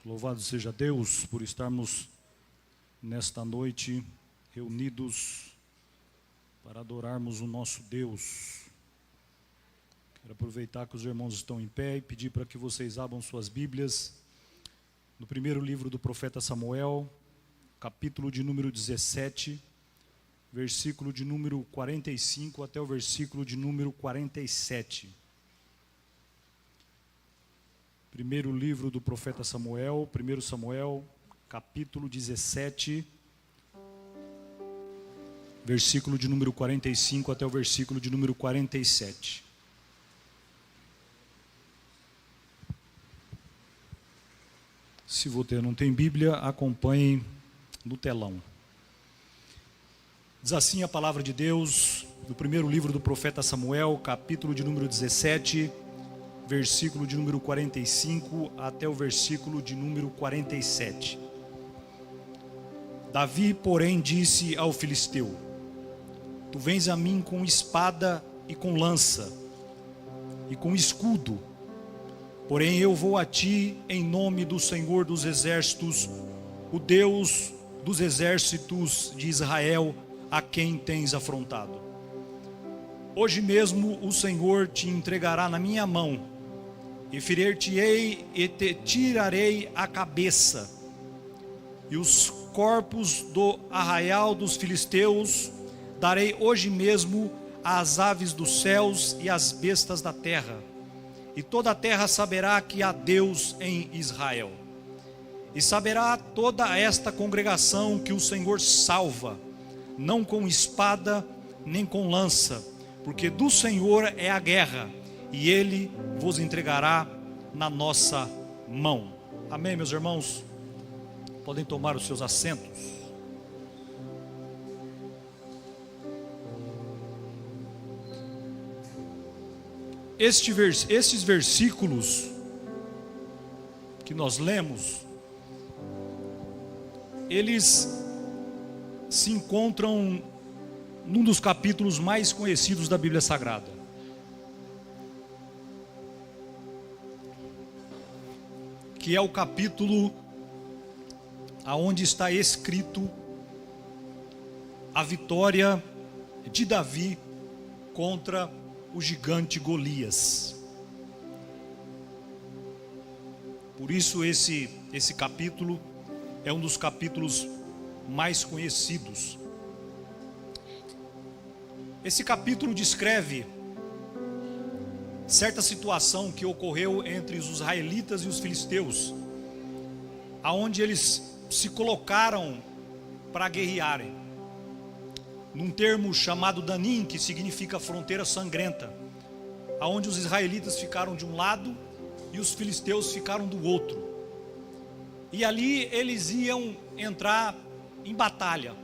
Louvado seja Deus por estarmos nesta noite reunidos para adorarmos o nosso Deus. Quero aproveitar que os irmãos estão em pé e pedir para que vocês abram suas Bíblias no primeiro livro do profeta Samuel, capítulo de número 17, versículo de número 45 até o versículo de número 47. Primeiro livro do profeta Samuel, 1 Samuel, capítulo 17, versículo de número 45 até o versículo de número 47. Se você não tem Bíblia, acompanhe no telão. Diz assim a palavra de Deus, no primeiro livro do profeta Samuel, capítulo de número 17, versículo de número 45 até o versículo de número 47. Davi, porém, disse ao filisteu: Tu vens a mim com espada e com lança e com escudo, porém eu vou a ti em nome do Senhor dos exércitos, o Deus dos exércitos de Israel, a quem tens afrontado. Hoje mesmo o Senhor te entregará na minha mão, e ferir-te-ei e te tirarei a cabeça, e os corpos do arraial dos filisteus darei hoje mesmo às aves dos céus e às bestas da terra, e toda a terra saberá que há Deus em Israel. E saberá toda esta congregação que o Senhor salva, não com espada nem com lança, porque do Senhor é a guerra, e Ele vos entregará na nossa mão. Amém, meus irmãos? Podem tomar os seus assentos. Estes versículos que nós lemos, eles se encontram num dos capítulos mais conhecidos da Bíblia Sagrada. Que é o capítulo aonde está escrito a vitória de Davi contra o gigante Golias. Por isso esse capítulo é um dos capítulos mais conhecidos. Esse capítulo descreve certa situação que ocorreu entre os israelitas e os filisteus, aonde eles se colocaram para guerrearem, num termo chamado Danim, que significa fronteira sangrenta, aonde os israelitas ficaram de um lado e os filisteus ficaram do outro, e ali eles iam entrar em batalha.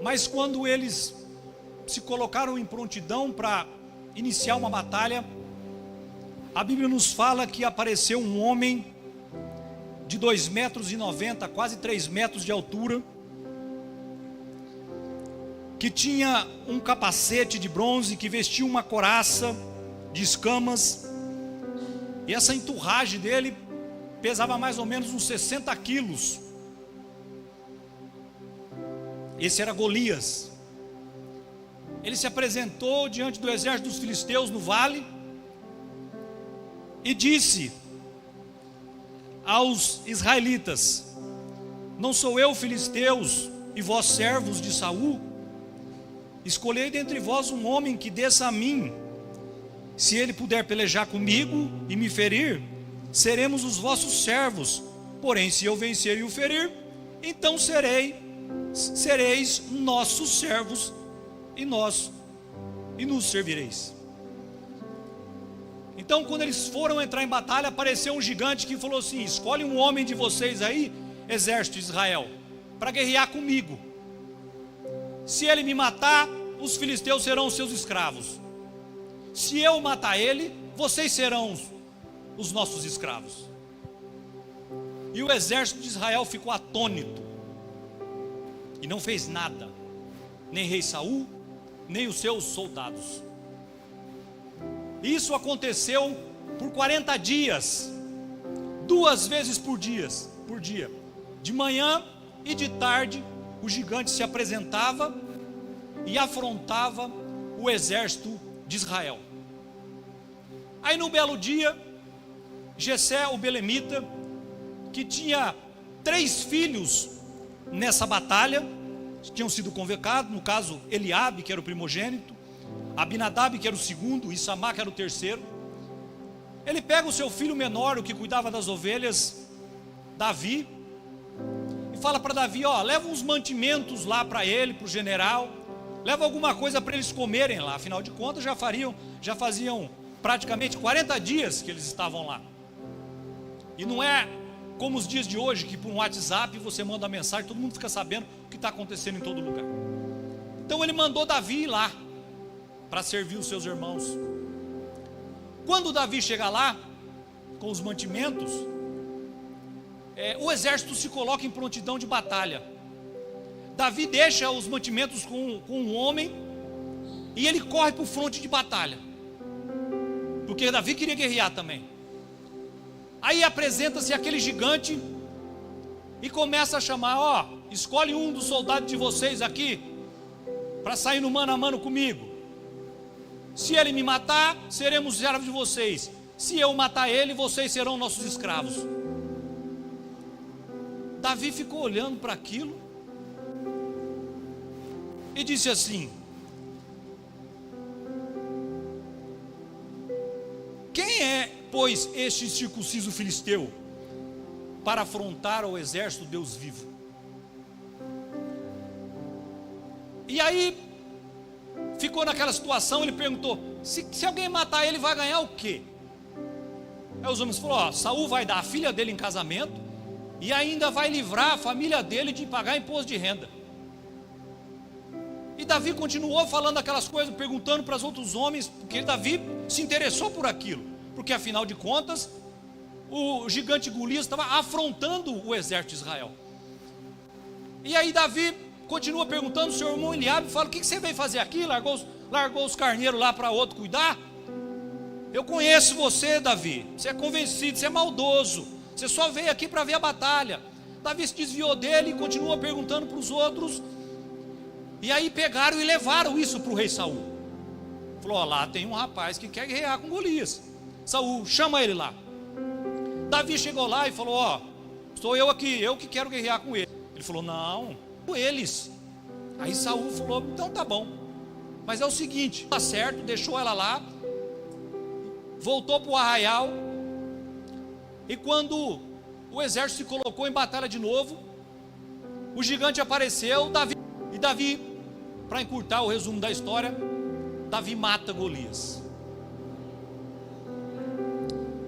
Mas quando eles se colocaram em prontidão para iniciar uma batalha, a Bíblia nos fala que apareceu um homem de 2,90 metros, quase 3 metros de altura, que tinha um capacete de bronze, que vestia uma couraça de escamas, e essa enturragem dele pesava mais ou menos uns 60 quilos. Esse era Golias. Ele se apresentou diante do exército dos filisteus no vale e disse aos israelitas: Não sou eu, filisteus, e vós servos de Saul? Escolhei dentre vós um homem que desça a mim. Se ele puder pelejar comigo e me ferir, seremos os vossos servos. Porém, se eu vencer e o ferir, então sereis nossos servos e nos servireis. Então, quando eles foram entrar em batalha, apareceu um gigante que falou assim: escolhe um homem de vocês aí, exército de Israel, para guerrear comigo. Se ele me matar, os filisteus serão os seus escravos. Se eu matar ele, vocês serão os nossos escravos. E o exército de Israel ficou atônito e não fez nada, nem rei Saul, nem os seus soldados. Isso aconteceu por 40 dias. 2 vezes por dia, de manhã e de tarde, o gigante se apresentava e afrontava o exército de Israel. Aí num belo dia, Jessé, o belemita, que tinha 3 filhos nessa batalha, tinham sido convocados, no caso Eliabe, que era o primogênito, Abinadab, que era o segundo, e Samá, que era o terceiro. Ele pega o seu filho menor, o que cuidava das ovelhas, Davi, e fala para Davi: ó, leva uns mantimentos lá para ele, para o general, leva alguma coisa para eles comerem lá. Afinal de contas já faziam praticamente 40 dias que eles estavam lá. E não é como os dias de hoje, que por um WhatsApp você manda uma mensagem, todo mundo fica sabendo o que está acontecendo em todo lugar. Então ele mandou Davi ir lá, para servir os seus irmãos. Quando Davi chega lá, com os mantimentos, o exército se coloca em prontidão de batalha. Davi deixa os mantimentos com um homem, e ele corre para o fronte de batalha, porque Davi queria guerrear também. Aí apresenta-se aquele gigante e começa a chamar: ó, escolhe um dos soldados de vocês aqui para sair no mano a mano comigo. Se ele me matar, seremos servos de vocês. Se eu matar ele, vocês serão nossos escravos. Davi ficou olhando para aquilo e disse assim: quem é, pois, este incircunciso filisteu para afrontar ao exército do Deus vivo? E aí ficou naquela situação. Ele perguntou: se alguém matar ele, vai ganhar o quê? Aí os homens falaram: ó, Saul vai dar a filha dele em casamento e ainda vai livrar a família dele de pagar imposto de renda. E Davi continuou falando aquelas coisas, perguntando para os outros homens, porque Davi se interessou por aquilo, porque afinal de contas o gigante Golias estava afrontando o exército de Israel. E aí Davi continua perguntando. O seu irmão Eliabe fala: o que você veio fazer aqui? Largou os carneiros lá para outro cuidar? Eu conheço você, Davi, você é convencido, você é maldoso, você só veio aqui para ver a batalha. Davi se desviou dele e continuou perguntando para os outros. E aí pegaram e levaram isso para o rei Saul. Falou: ó, lá tem um rapaz que quer guerrear com Golias. Saul, chama ele lá. Davi chegou lá e falou: ó, sou eu aqui, eu que quero guerrear com ele. Ele falou: não, com eles. Aí Saul falou: então tá bom, mas é o seguinte, tá certo, deixou ela lá, voltou para o arraial. E quando o exército se colocou em batalha de novo, o gigante apareceu. Davi, para encurtar o resumo da história, Davi mata Golias.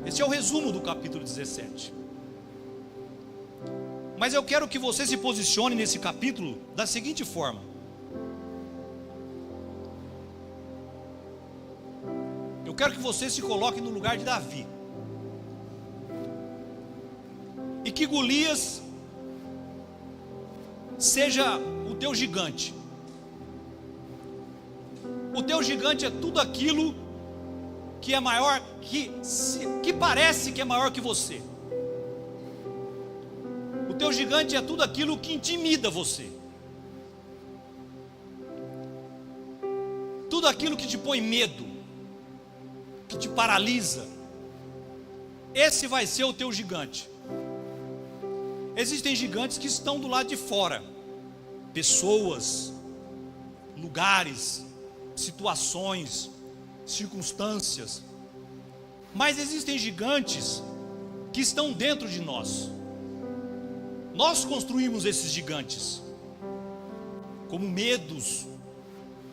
Esse é o resumo do capítulo 17. Mas eu quero que você se posicione nesse capítulo da seguinte forma: eu quero que você se coloque no lugar de Davi, e que Golias seja o teu gigante. O teu gigante é tudo aquilo que é maior, que parece que é maior que você. O teu gigante é tudo aquilo que intimida você, tudo aquilo que te põe medo, que te paralisa. Esse vai ser o teu gigante. Existem gigantes que estão do lado de fora, pessoas, lugares, situações, circunstâncias. Mas existem gigantes que estão dentro de nós. Nós construímos esses gigantes, como medos,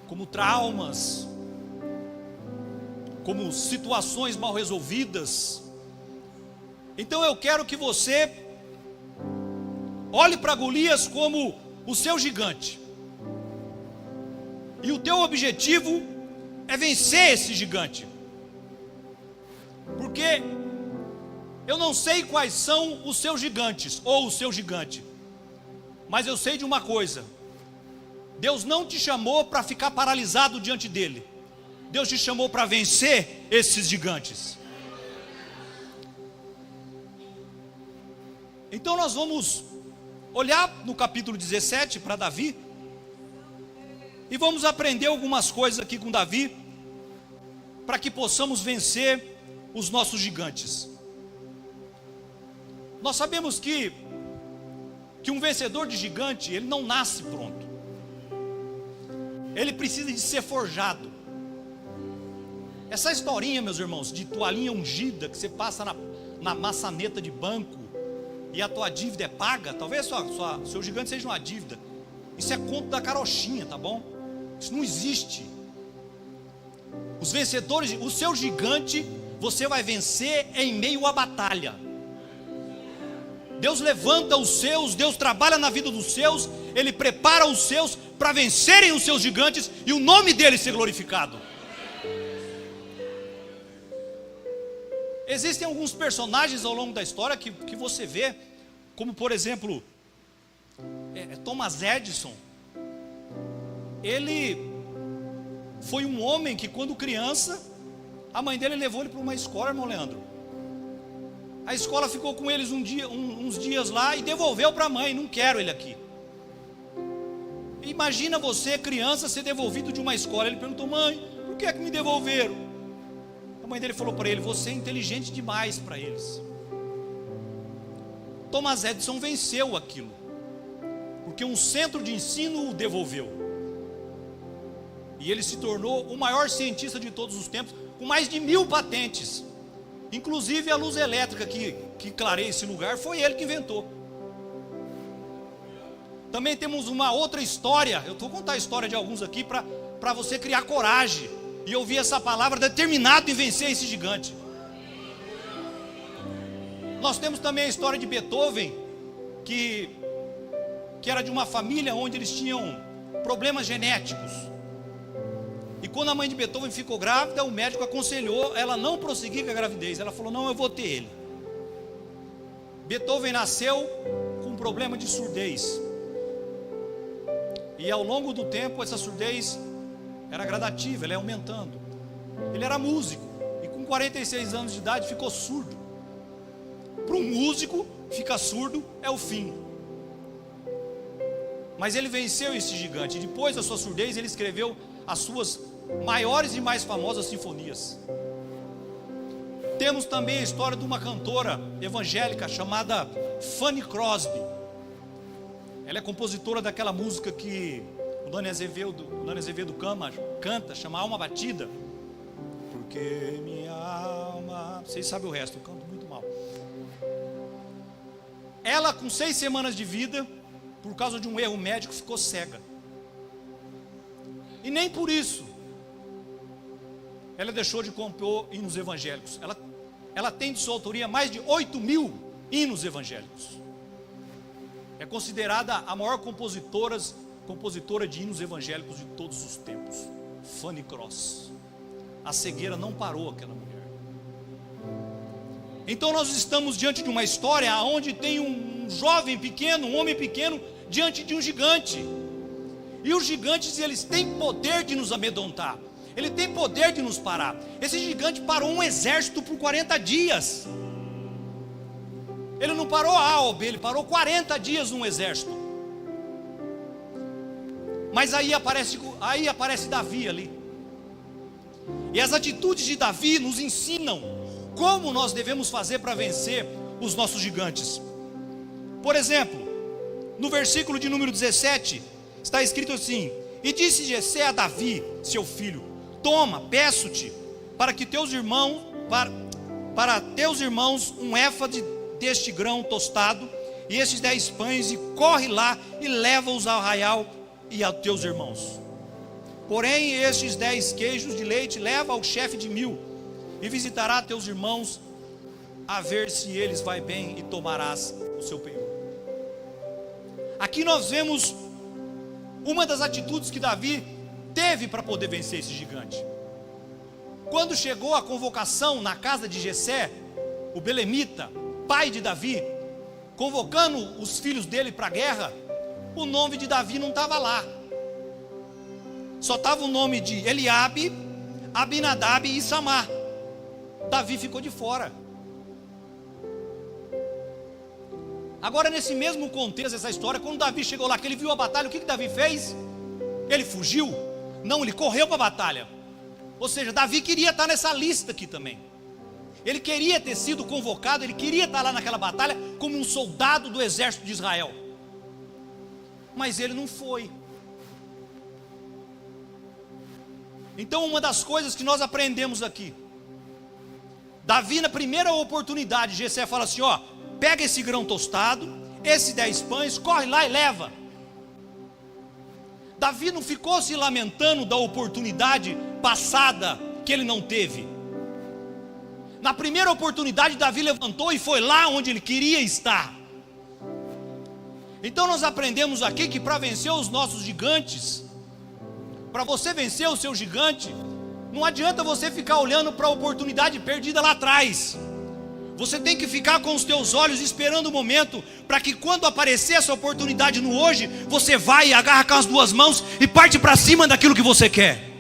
como traumas, como situações mal resolvidas. Então eu quero que você olhe para Golias como o seu gigante, e o teu objetivo é vencer esse gigante. Porque eu não sei quais são os seus gigantes, ou o seu gigante, mas eu sei de uma coisa: Deus não te chamou para ficar paralisado diante dele. Deus te chamou para vencer esses gigantes. Então nós vamos olhar no capítulo 17 para Davi, e vamos aprender algumas coisas aqui com Davi, para que possamos vencer os nossos gigantes. Nós sabemos que um vencedor de gigante, ele não nasce pronto. Ele precisa de ser forjado. Essa historinha, meus irmãos, de toalhinha ungida, que você passa na maçaneta de banco, e a tua dívida é paga, talvez seu gigante seja uma dívida. Isso é conto da carochinha, tá bom? Isso não existe. Os vencedores, o seu gigante, você vai vencer em meio à batalha. Deus levanta os seus, Deus trabalha na vida dos seus, Ele prepara os seus para vencerem os seus gigantes e o nome dele ser glorificado. Existem alguns personagens ao longo da história que você vê, como por exemplo, Thomas Edison. Ele foi um homem que, quando criança, a mãe dele levou ele para uma escola, irmão Leandro. A escola ficou com eles uns dias lá e devolveu para a mãe. Não quero ele aqui. Imagina você, criança, ser devolvido de uma escola. Ele perguntou: mãe, por que é que me devolveram? A mãe dele falou para ele: você é inteligente demais para eles. Thomas Edison venceu aquilo, porque um centro de ensino o devolveu. E ele se tornou o maior cientista de todos os tempos, com mais de 1000 patentes. Inclusive a luz elétrica que clareia esse lugar, foi ele que inventou. Também temos uma outra história. Eu vou contar a história de alguns aqui para você criar coragem e ouvir essa palavra, determinado em vencer esse gigante. Nós temos também a história de Beethoven, que era de uma família onde eles tinham problemas genéticos. E quando a mãe de Beethoven ficou grávida, o médico aconselhou ela não prosseguir com a gravidez. Ela falou: não, eu vou ter ele. Beethoven nasceu com um problema de surdez. E ao longo do tempo, essa surdez era gradativa, ela ia aumentando. Ele era músico, e com 46 anos de idade ficou surdo. Para um músico, ficar surdo é o fim. Mas ele venceu esse gigante. Depois da sua surdez, ele escreveu as suas maiores e mais famosas sinfonias. Temos também a história de uma cantora evangélica chamada Fanny Crosby. Ela é compositora daquela música que o Dani Azevedo canta, chama Alma Batida. Porque minha alma... Vocês sabem o resto, eu canto muito mal. Ela, com 6 semanas de vida, por causa de um erro médico, ficou cega. E nem por isso ela deixou de compor hinos evangélicos. Ela tem de sua autoria mais de 8.000 hinos evangélicos. É considerada a maior compositora de hinos evangélicos de todos os tempos. Fanny Crosby. A cegueira não parou aquela mulher. Então nós estamos diante de uma história onde tem um jovem pequeno, um homem pequeno, diante de um gigante. E os gigantes, eles têm poder de nos amedrontar. Ele tem poder de nos parar. Esse gigante parou um exército por 40 dias. Ele não parou A ou B, ele parou 40 dias um exército. Mas aí aparece Davi ali. E as atitudes de Davi nos ensinam como nós devemos fazer para vencer os nossos gigantes. Por exemplo, no versículo de número 17, está escrito assim: e disse Jessé a Davi, seu filho: toma, peço-te, para teus irmãos um éfade deste grão tostado, e estes 10 pães, e corre lá e leva-os ao arraial e aos teus irmãos. Porém, estes 10 queijos de leite leva ao chefe de 1000, e visitará teus irmãos, a ver se eles vai bem, e tomarás o seu penhor. Aqui nós vemos uma das atitudes que Davi teve para poder vencer esse gigante. Quando chegou a convocação na casa de Jessé, o belemita, pai de Davi, convocando os filhos dele para a guerra, o nome de Davi não estava lá. Só estava o nome de Eliabe, Abinadab e Samar. Davi ficou de fora. Agora, nesse mesmo contexto, essa história, quando Davi chegou lá, que ele viu a batalha, o que Davi fez? Ele fugiu? Não, ele correu para a batalha. Ou seja, Davi queria estar nessa lista aqui também. Ele queria ter sido convocado, ele queria estar lá naquela batalha como um soldado do exército de Israel. Mas ele não foi. Então, uma das coisas que nós aprendemos aqui, Davi, na primeira oportunidade, Jessé fala assim: ó, pega esse grão tostado, esses 10 pães, corre lá e leva. Davi não ficou se lamentando da oportunidade passada que ele não teve. Na primeira oportunidade, Davi levantou e foi lá onde ele queria estar. Então nós aprendemos aqui que para vencer os nossos gigantes, para você vencer o seu gigante, não adianta você ficar olhando para a oportunidade perdida lá atrás. Você tem que ficar com os teus olhos esperando o momento, para que quando aparecer essa oportunidade no hoje, você vai e agarra com as 2 mãos e parte para cima daquilo que você quer.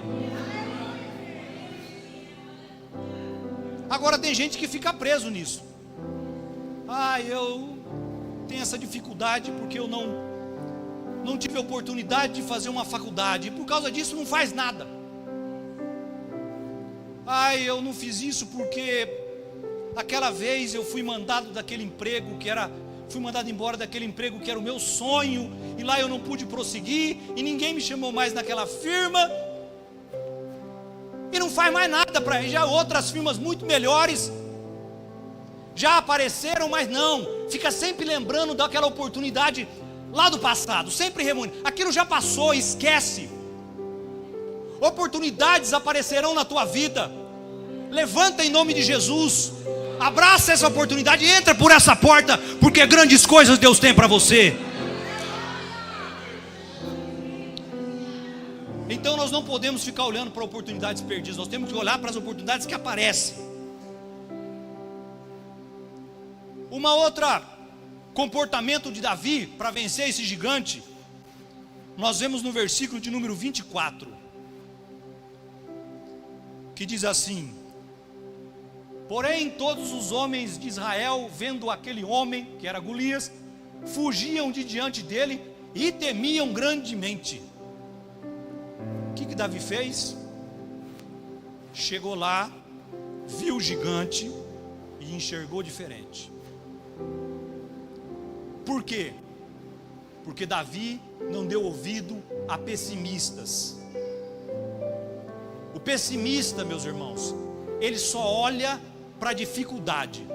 Agora tem gente que fica preso nisso. Eu tenho essa dificuldade porque eu não tive a oportunidade de fazer uma faculdade, e por causa disso não faz nada. Eu não fiz isso porque aquela vez eu fui mandado daquele emprego fui mandado embora daquele emprego que era o meu sonho, e lá eu não pude prosseguir, e ninguém me chamou mais naquela firma, e não faz mais nada para já outras firmas muito melhores já apareceram, mas não, fica sempre lembrando daquela oportunidade lá do passado, sempre remoendo, aquilo já passou, esquece. Oportunidades aparecerão na tua vida, levanta em nome de Jesus, abraça essa oportunidade, entra por essa porta, porque grandes coisas Deus tem para você. Então nós não podemos ficar olhando para oportunidades perdidas, nós temos que olhar para as oportunidades que aparecem. Uma outra comportamento de Davi para vencer esse gigante, nós vemos no versículo de número 24, que diz assim: porém todos os homens de Israel, vendo aquele homem, que era Golias, fugiam de diante dele e temiam grandemente. O que Davi fez? Chegou lá, viu o gigante e enxergou diferente. Por quê? Porque Davi não deu ouvido a pessimistas. O pessimista, meus irmãos, ele só olha para a dificuldade.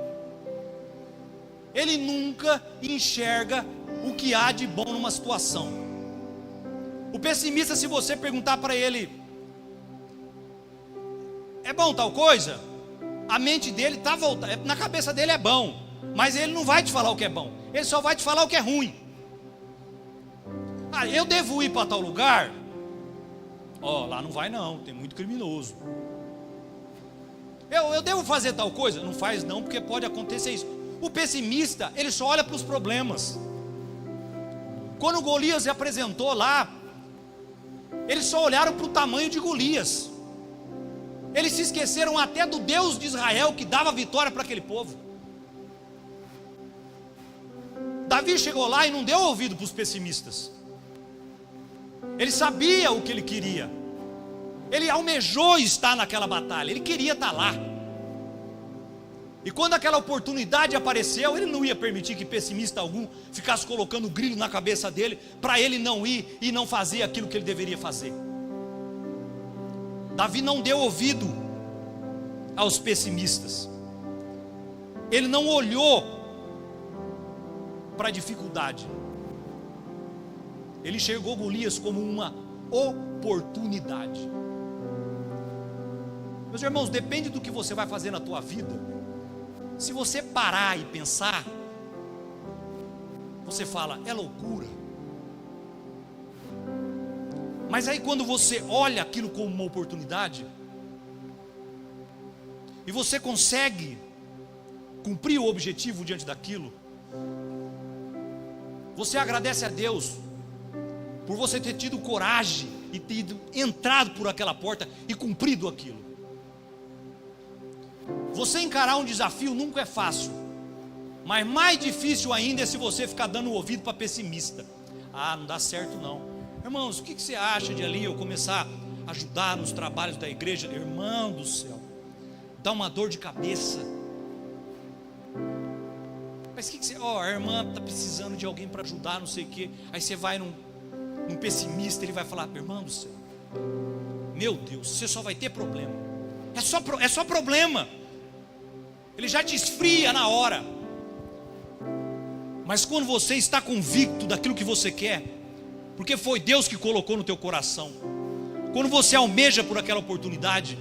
Ele nunca enxerga o que há de bom numa situação. O pessimista, se você perguntar para ele: é bom tal coisa? A mente dele está voltada, na cabeça dele é bom, mas ele não vai te falar o que é bom, ele só vai te falar o que é ruim. Eu devo ir para tal lugar? Lá não vai não, tem muito criminoso. Eu devo fazer tal coisa? Não faz não, porque pode acontecer isso. O pessimista, ele só olha para os problemas. Quando Golias se apresentou lá, eles só olharam para o tamanho de Golias. Eles se esqueceram até do Deus de Israel, que dava vitória para aquele povo. Davi chegou lá e não deu ouvido para os pessimistas. Ele sabia o que ele queria. Ele almejou estar naquela batalha, ele queria estar lá. E quando aquela oportunidade apareceu, ele não ia permitir que pessimista algum ficasse colocando grilho na cabeça dele, para ele não ir e não fazer aquilo que ele deveria fazer. Davi não deu ouvido aos pessimistas. Ele não olhou para a dificuldade. Ele enxergou Golias como uma oportunidade. Meus irmãos, depende do que você vai fazer na tua vida. Se você parar e pensar, você fala, é loucura. Mas aí quando você olha aquilo como uma oportunidade, e você consegue cumprir o objetivo diante daquilo, você agradece a Deus por você ter tido coragem e ter entrado por aquela porta e cumprido aquilo. Você encarar um desafio nunca é fácil, Mas mais difícil ainda é se você ficar dando o ouvido para pessimista. Ah, não dá certo não. Irmãos, o que você acha de ali eu começar a ajudar nos trabalhos da igreja? Irmão do céu, dá uma dor de cabeça. Mas o que você... a irmã está precisando de alguém para ajudar, não sei o quê. Aí você vai num pessimista, ele vai falar: irmão do céu, meu Deus, você só vai ter problema. É só problema. Ele já te esfria na hora. Mas quando você está convicto daquilo que você quer, porque foi Deus que colocou no teu coração, quando você almeja por aquela oportunidade,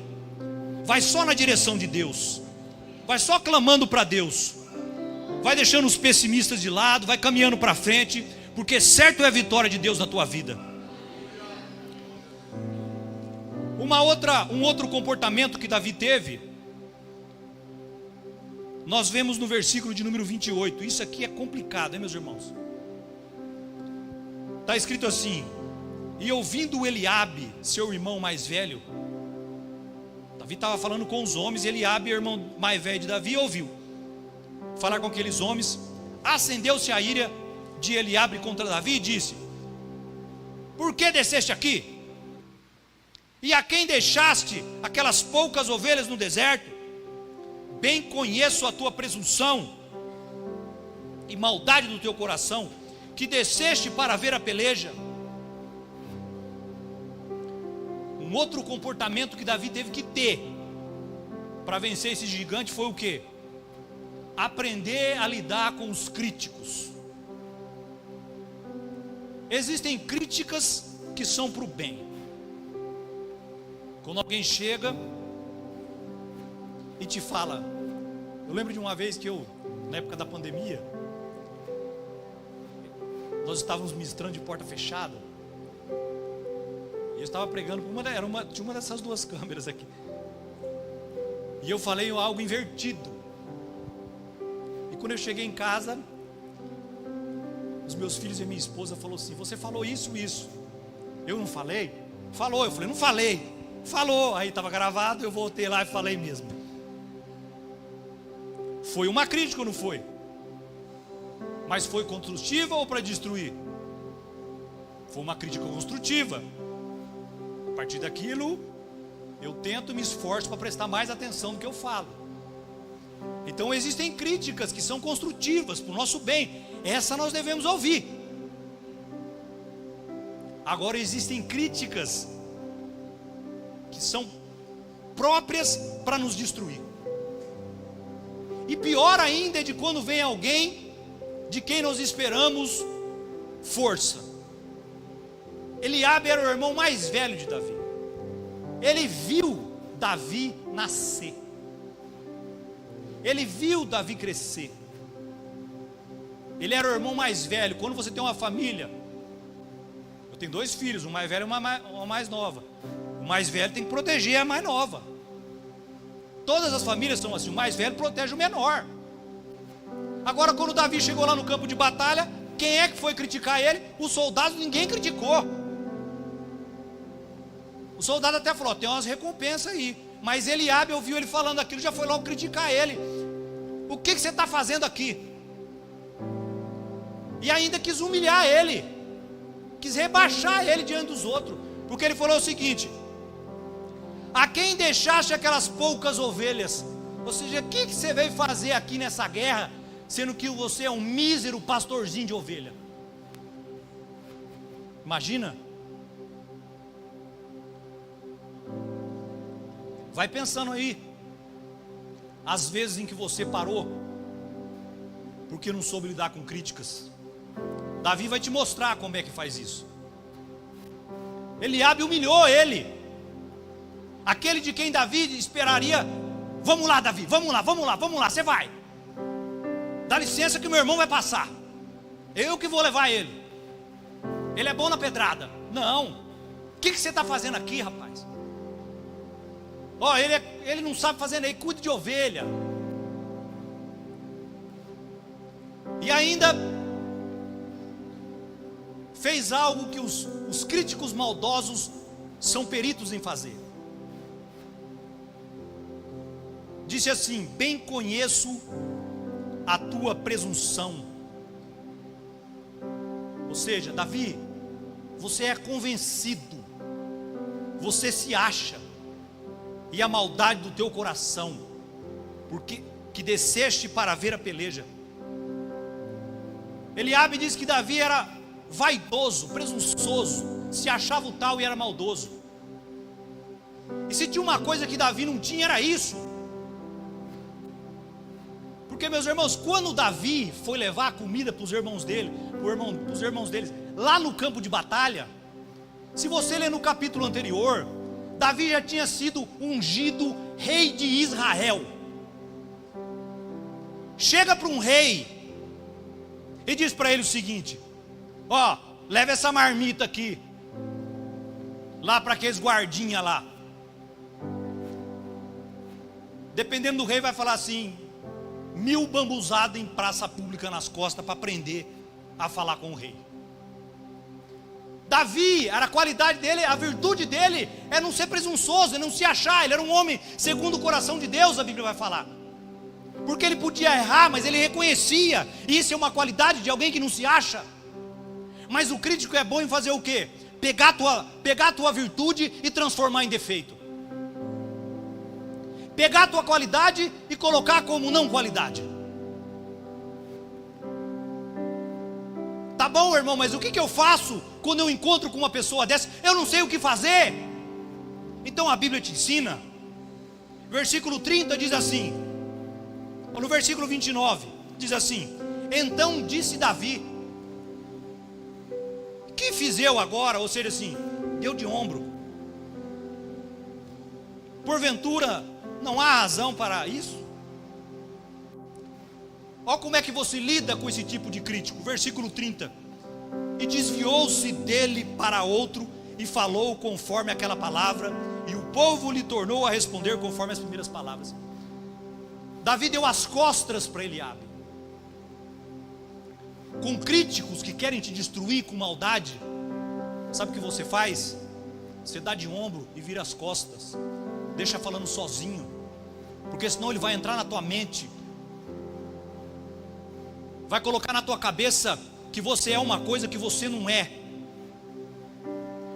vai só na direção de Deus, vai só clamando para Deus, vai deixando os pessimistas de lado, vai caminhando para frente, porque certo é a vitória de Deus na tua vida. Um outro comportamento que Davi teve, nós vemos no versículo de número 28. Isso aqui é complicado, hein, meus irmãos? Está escrito assim: e ouvindo Eliabe, seu irmão mais velho, Davi estava falando com os homens, e Eliabe, irmão mais velho de Davi, ouviu falar com aqueles homens. Acendeu-se a ira de Eliabe contra Davi e disse: por que desceste aqui? E a quem deixaste aquelas poucas ovelhas no deserto? Bem conheço a tua presunção e maldade do teu coração, que desceste para ver a peleja. Um outro comportamento que Davi teve que ter para vencer esse gigante foi o quê? Aprender a lidar com os críticos. Existem críticas que são para o bem. Quando alguém chega e te fala, eu lembro de uma vez que na época da pandemia, nós estávamos ministrando de porta fechada, e eu estava pregando, tinha uma dessas duas câmeras aqui, e eu falei algo invertido, e quando eu cheguei em casa, os meus filhos e minha esposa falaram assim: você falou isso, eu não falei? Falou. Eu falei: não falei. Falou. Aí estava gravado, eu voltei lá e falei mesmo. Foi uma crítica ou não foi? Mas foi construtiva ou para destruir? Foi uma crítica construtiva. A partir daquilo, eu tento, me esforço para prestar mais atenção no que eu falo. Então existem críticas que são construtivas para o nosso bem. Essa nós devemos ouvir. Agora existem críticas que são próprias para nos destruir. E pior ainda é de quando vem alguém de quem nós esperamos força. Eliabe era o irmão mais velho de Davi. Ele viu Davi nascer. Ele viu Davi crescer. Ele era o irmão mais velho. Quando você tem uma família, eu tenho 2 filhos, um mais velho e uma mais nova. O mais velho tem que proteger a mais nova. Todas as famílias são assim: o mais velho protege o menor. Agora, quando Davi chegou lá no campo de batalha, quem é que foi criticar ele? Os soldados, ninguém criticou. O soldado até falou: tem umas recompensas aí. Mas Eliabe ouviu ele falando aquilo, já foi logo criticar ele. O que você está fazendo aqui? E ainda quis humilhar ele, quis rebaixar ele diante dos outros, porque ele falou o seguinte: a quem deixaste aquelas poucas ovelhas? Ou seja, o que você veio fazer aqui nessa guerra, sendo que você é um mísero pastorzinho de ovelha? Imagina. Vai pensando aí, as vezes em que você parou, porque não soube lidar com críticas. Davi vai te mostrar como é que faz isso. Eliabe humilhou ele, aquele de quem Davi esperaria: vamos lá, Davi, vamos lá, você vai. Dá licença que meu irmão vai passar, eu que vou levar ele. Ele é bom na pedrada. Não. O que você está fazendo aqui, rapaz? Ele não sabe fazer nem, cuida de ovelha. E ainda fez algo que os críticos maldosos são peritos em fazer. Disse assim: bem conheço a tua presunção. Ou seja, Davi, você é convencido, você se acha, e a maldade do teu coração, porque que desceste para ver a peleja. Eliabe diz que Davi era vaidoso, presunçoso, se achava o tal e era maldoso. E se tinha uma coisa que Davi não tinha, era isso. Porque, meus irmãos, quando Davi foi levar a comida para os irmãos dele, para os irmãos deles, lá no campo de batalha, se você ler no capítulo anterior, Davi já tinha sido ungido rei de Israel. Chega para um rei e diz para ele o seguinte: ó, leva essa marmita aqui, lá para aqueles guardinha lá. Dependendo do rei, vai falar assim: 1000 bambuzadas em praça pública nas costas para aprender a falar com o rei. Davi, era a qualidade dele, a virtude dele é não ser presunçoso, é não se achar. Ele era um homem segundo o coração de Deus, a Bíblia vai falar. Porque ele podia errar, mas ele reconhecia. Isso é uma qualidade de alguém que não se acha. Mas o crítico é bom em fazer o quê? Pegar a tua virtude e transformar em defeito. Pegar a tua qualidade e colocar como não qualidade. Tá bom, irmão, mas o que eu faço quando eu encontro com uma pessoa dessa? Eu não sei o que fazer. Então a Bíblia te ensina. Versículo 30 diz assim, no versículo 29 diz assim: então disse Davi: que fiz eu agora? Ou seja, assim, deu de ombro. Porventura não há razão para isso? Olha como é que você lida com esse tipo de crítico. Versículo 30: e desviou-se dele para outro e falou conforme aquela palavra, e o povo lhe tornou a responder conforme as primeiras palavras. Davi deu as costas para Eliabe. Com críticos que querem te destruir com maldade, sabe o que você faz? Você dá de ombro e vira as costas, deixa falando sozinho, porque senão ele vai entrar na tua mente, vai colocar na tua cabeça que você é uma coisa que você não é,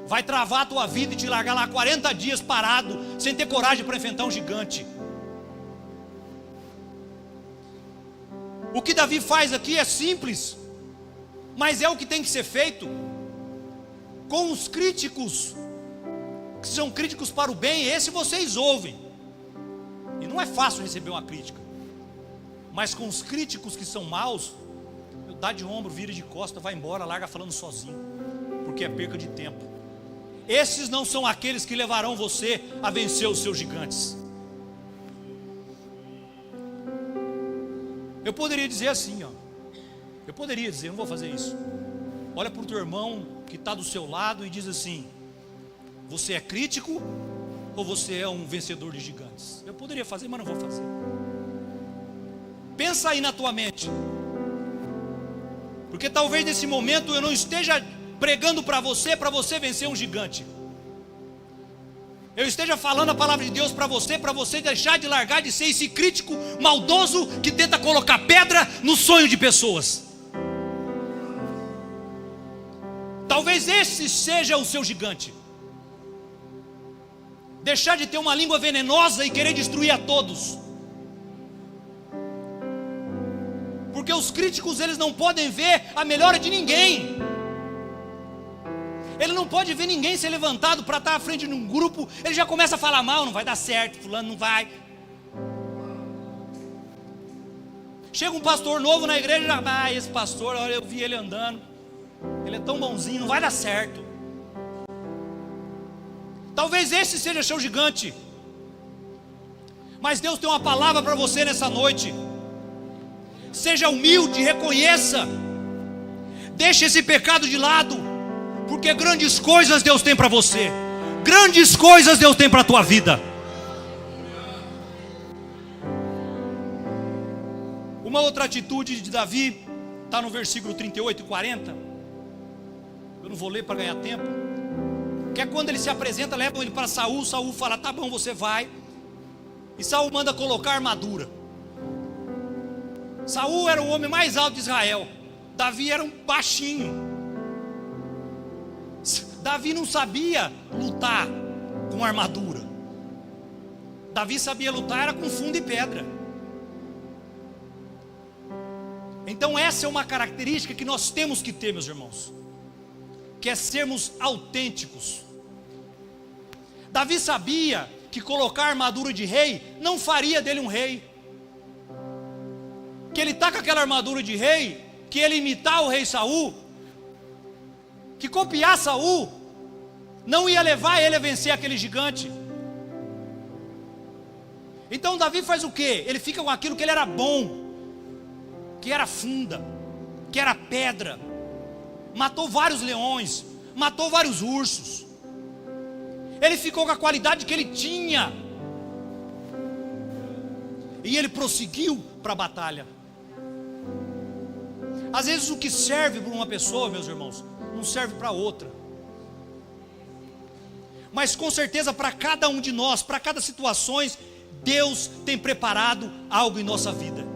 vai travar a tua vida e te largar lá 40 dias parado, sem ter coragem para enfrentar um gigante. O que Davi faz aqui é simples, mas é o que tem que ser feito. Com os críticos, que são críticos para o bem, esse vocês ouvem, e não é fácil receber uma crítica. Mas com os críticos que são maus, dá de ombro, vira de costa, vai embora, larga falando sozinho, porque é perca de tempo. Esses não são aqueles que levarão você a vencer os seus gigantes. Eu poderia dizer assim, ó, eu poderia dizer, eu não vou fazer isso. Olha para o teu irmão que está do seu lado e diz assim: você é crítico ou você é um vencedor de gigantes? Eu poderia fazer, mas não vou fazer. Pensa aí na tua mente, porque talvez nesse momento eu não esteja pregando para você vencer um gigante. Eu esteja falando a palavra de Deus para você deixar de largar de ser esse crítico maldoso que tenta colocar pedra no sonho de pessoas. Talvez esse seja o seu gigante. Deixar de ter uma língua venenosa e querer destruir a todos. Porque os críticos, eles não podem ver a melhora de ninguém. Ele não pode ver ninguém ser levantado para estar à frente de um grupo. Ele já começa a falar mal: não vai dar certo, fulano não vai. Chega um pastor novo na igreja, já, esse pastor, olha, eu vi ele andando, ele é tão bonzinho, não vai dar certo. Talvez esse seja seu gigante. Mas Deus tem uma palavra para você nessa noite. Seja humilde, reconheça, deixe esse pecado de lado, porque grandes coisas Deus tem para você, grandes coisas Deus tem para a tua vida. Uma outra atitude de Davi está no versículo 38 e 40. Eu não vou ler para ganhar tempo. Que é quando ele se apresenta, levam ele para Saul. Saul fala: tá bom, você vai. E Saul manda colocar armadura. Saul era o homem mais alto de Israel, Davi era um baixinho. Davi não sabia lutar com armadura. Davi sabia lutar era com fundo e pedra. Então essa é uma característica que nós temos que ter, meus irmãos, que é sermos autênticos. Davi sabia que colocar armadura de rei não faria dele um rei. Que ele está com aquela armadura de rei, que ele imitar o rei Saul, que copiar Saul não ia levar ele a vencer aquele gigante. Então Davi faz o quê? Ele fica com aquilo que ele era bom, que era funda, que era pedra. Matou vários leões, matou vários ursos. Ele ficou com a qualidade que ele tinha, e ele prosseguiu para a batalha. Às vezes o que serve para uma pessoa, meus irmãos, não serve para outra. Mas com certeza para cada um de nós, para cada situação, Deus tem preparado algo em nossa vida.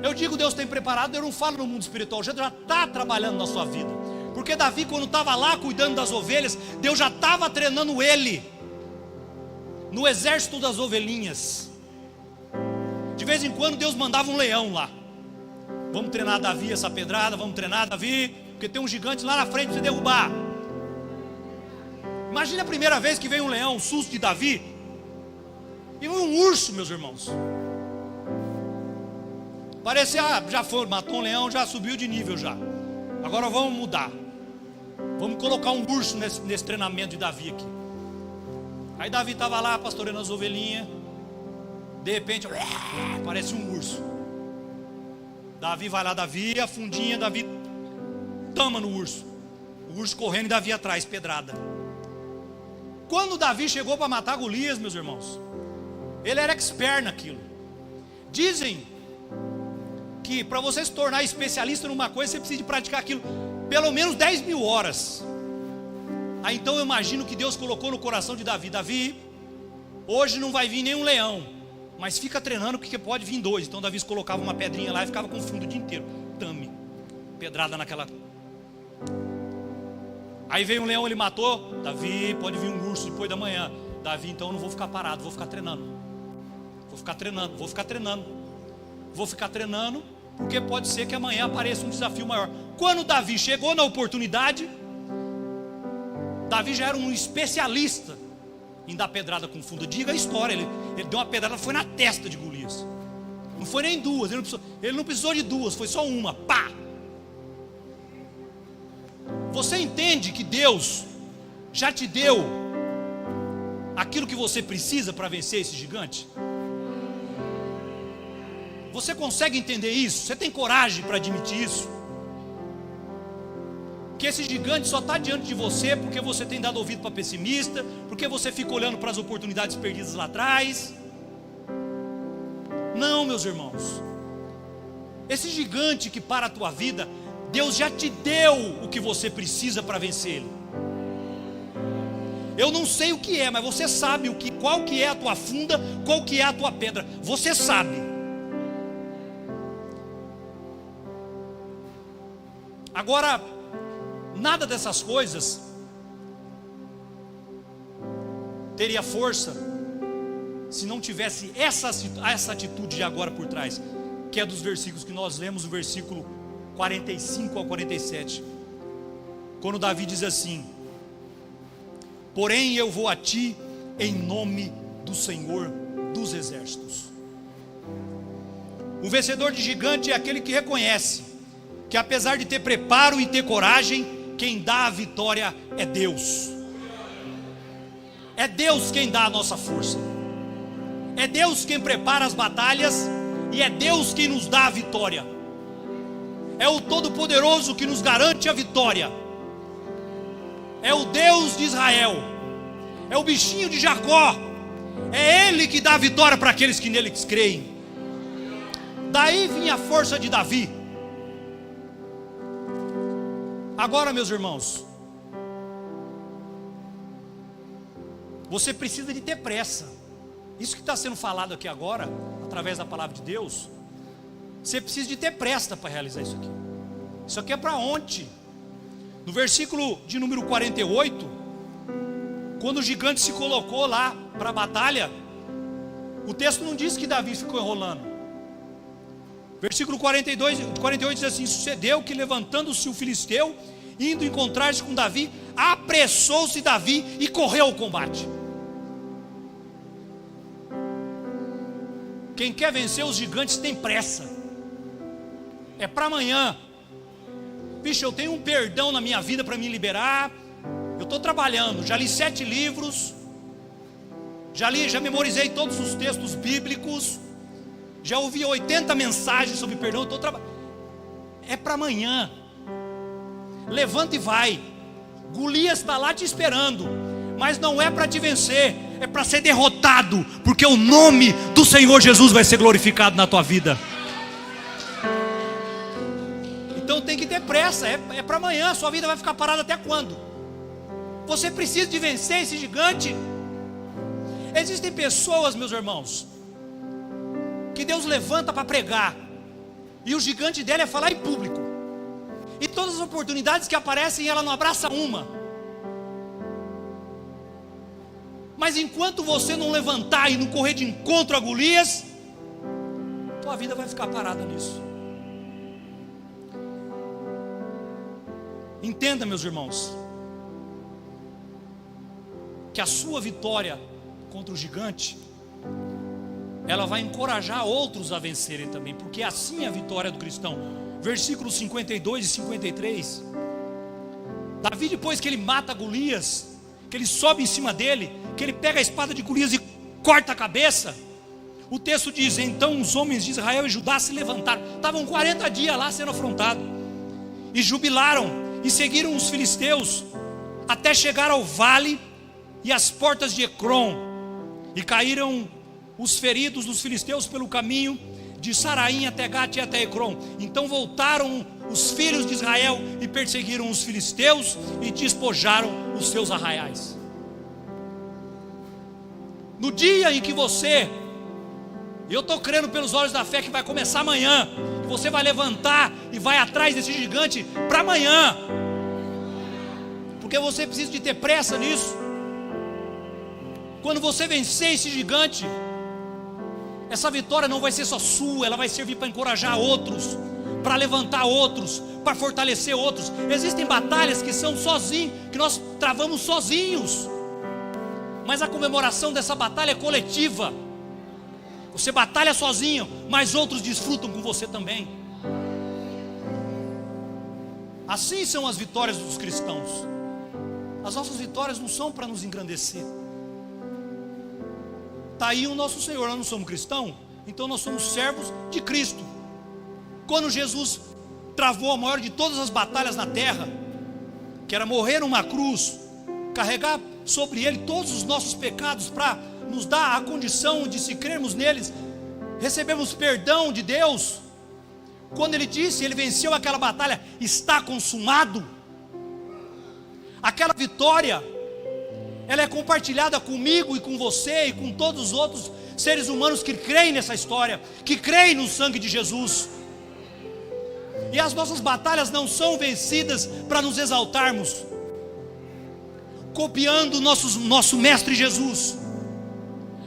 Eu digo Deus tem preparado, eu não falo no mundo espiritual, já está trabalhando na sua vida. Porque Davi, quando estava lá cuidando das ovelhas, Deus já estava treinando ele no exército das ovelhinhas. De vez em quando Deus mandava um leão lá. Vamos treinar Davi essa pedrada, vamos treinar Davi, porque tem um gigante lá na frente para você derrubar. Imagina a primeira vez que veio um leão, um susto de Davi, e um urso, meus irmãos. Parecia, já foi, matou um leão, já subiu de nível já. Agora vamos mudar. Vamos colocar um urso nesse treinamento de Davi aqui. Aí Davi estava lá pastoreando as ovelhinhas. De repente, parece um urso. Davi vai lá, Davi, a fundinha, Davi tama no urso. O urso correndo e Davi atrás, pedrada. Quando Davi chegou para matar Golias, meus irmãos, ele era expert naquilo. Dizem que para você se tornar especialista numa coisa, você precisa de praticar aquilo pelo menos 10.000 horas. Aí então eu imagino que Deus colocou no coração de Davi: Davi, hoje não vai vir nenhum leão, mas fica treinando porque pode vir 2. Então Davi colocava uma pedrinha lá e ficava com o fundo o dia inteiro, tame, pedrada naquela. Aí veio um leão, ele matou. Davi, pode vir um urso depois da manhã. Davi, então eu não vou ficar parado, vou ficar treinando. Vou ficar treinando, vou ficar treinando. Vou ficar treinando, porque pode ser que amanhã apareça um desafio maior. Quando Davi chegou na oportunidade, Davi já era um especialista em dar pedrada com fundo. Diga a história, ele deu uma pedrada, foi na testa de Golias. Não foi nem 2, ele não precisou de 2, foi só uma, pá. Você entende que Deus já te deu aquilo que você precisa para vencer esse gigante? Você consegue entender isso? Você tem coragem para admitir isso? Que esse gigante só está diante de você porque você tem dado ouvido para pessimista, porque você fica olhando para as oportunidades perdidas lá atrás. Não, meus irmãos. Esse gigante que para a tua vida, Deus já te deu o que você precisa para vencer ele. Eu não sei o que é, mas você sabe qual que é a tua funda, qual que é a tua pedra. Você sabe. Agora, nada dessas coisas teria força se não tivesse essa atitude de agora por trás, que é dos versículos que nós lemos, o versículo 45 ao 47, quando Davi diz assim: porém eu vou a ti em nome do Senhor dos exércitos. O vencedor de gigante é aquele que reconhece que apesar de ter preparo e ter coragem, quem dá a vitória é Deus. É Deus quem dá a nossa força. É Deus quem prepara as batalhas e é Deus quem nos dá a vitória. É o Todo-Poderoso que nos garante a vitória. É o Deus de Israel. É o bichinho de Jacó. É Ele que dá a vitória para aqueles que nele creem. Daí vinha a força de Davi. Agora, meus irmãos, você precisa de ter pressa. Isso que está sendo falado aqui agora, através da palavra de Deus, você precisa de ter pressa para realizar isso aqui. Isso aqui é para ontem. No versículo de número 48, quando o gigante se colocou lá para a batalha, o texto não diz que Davi ficou enrolando. Versículo 48 diz assim: sucedeu que, levantando-se o filisteu, indo encontrar-se com Davi, apressou-se Davi e correu ao combate. Quem quer vencer os gigantes tem pressa. É para amanhã. Bicho, eu tenho um perdão na minha vida para me liberar. Eu estou trabalhando, já li 7 livros, já memorizei todos os textos bíblicos, já ouvi 80 mensagens sobre perdão. Eu estou trabalhando. É para amanhã. Levanta e vai. Golias está lá te esperando, mas não é para te vencer, é para ser derrotado, porque o nome do Senhor Jesus vai ser glorificado na tua vida. Então tem que ter pressa, é para amanhã. Sua vida vai ficar parada até quando? Você precisa de vencer esse gigante. Existem pessoas, meus irmãos, que Deus levanta para pregar, e o gigante dela é falar em público, e todas as oportunidades que aparecem, ela não abraça uma. Mas enquanto você não levantar e não correr de encontro a Golias, tua vida vai ficar parada nisso. Entenda, meus irmãos, que a sua vitória contra o gigante, ela vai encorajar outros a vencerem também, porque assim é a vitória do cristão. Versículos 52 e 53, Davi, depois que ele mata Golias, que ele sobe em cima dele, que ele pega a espada de Golias e corta a cabeça, o texto diz: então os homens de Israel e Judá se levantaram. Estavam 40 dias lá sendo afrontados, e jubilaram, e seguiram os filisteus, até chegar ao vale e às portas de Ecrom, e caíram os feridos dos filisteus pelo caminho de Saraim até Gate e até Ecrom. Então voltaram os filhos de Israel e perseguiram os filisteus e despojaram os seus arraiais. No dia em que você, eu estou crendo pelos olhos da fé que vai começar amanhã, que você vai levantar e vai atrás desse gigante para amanhã, porque você precisa de ter pressa nisso. Quando você vencer esse gigante, essa vitória não vai ser só sua, ela vai servir para encorajar outros, para levantar outros, para fortalecer outros. Existem batalhas que são sozinhos, que nós travamos sozinhos, mas a comemoração dessa batalha é coletiva. Você batalha sozinho, mas outros desfrutam com você também. Assim são as vitórias dos cristãos. As nossas vitórias não são para nos engrandecer. Está aí o nosso Senhor. Nós não somos cristãos, então nós somos servos de Cristo. Quando Jesus travou a maior de todas as batalhas na terra, que era morrer numa cruz, carregar sobre ele todos os nossos pecados, para nos dar a condição de, se crermos neles, recebemos perdão de Deus. Quando ele disse, ele venceu aquela batalha, está consumado. Aquela vitória, ela é compartilhada comigo e com você e com todos os outros seres humanos que creem nessa história, que creem no sangue de Jesus. E as nossas batalhas não são vencidas para nos exaltarmos, copiando nosso mestre Jesus.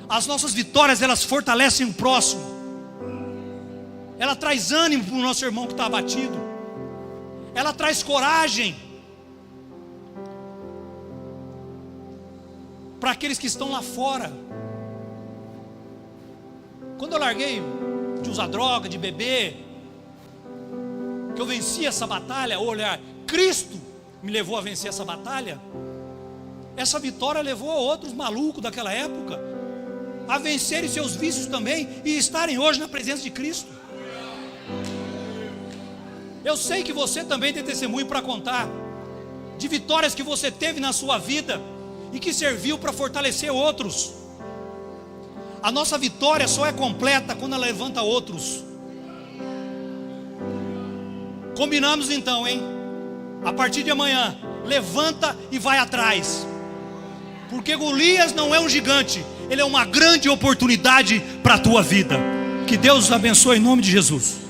As nossas vitórias, elas fortalecem o próximo, ela traz ânimo para o nosso irmão que está abatido, ela traz coragem para aqueles que estão lá fora. Quando eu larguei de usar droga, de beber, que eu venci essa batalha, olhar, Cristo me levou a vencer essa batalha. Essa vitória levou outros malucos daquela época a vencerem seus vícios também e estarem hoje na presença de Cristo. Eu sei que você também tem testemunho para contar de vitórias que você teve na sua vida e que serviu para fortalecer outros. A nossa vitória só é completa quando ela levanta outros. Combinamos então, hein? A partir de amanhã, levanta e vai atrás, porque Golias não é um gigante, ele é uma grande oportunidade para a tua vida. Que Deus os abençoe em nome de Jesus.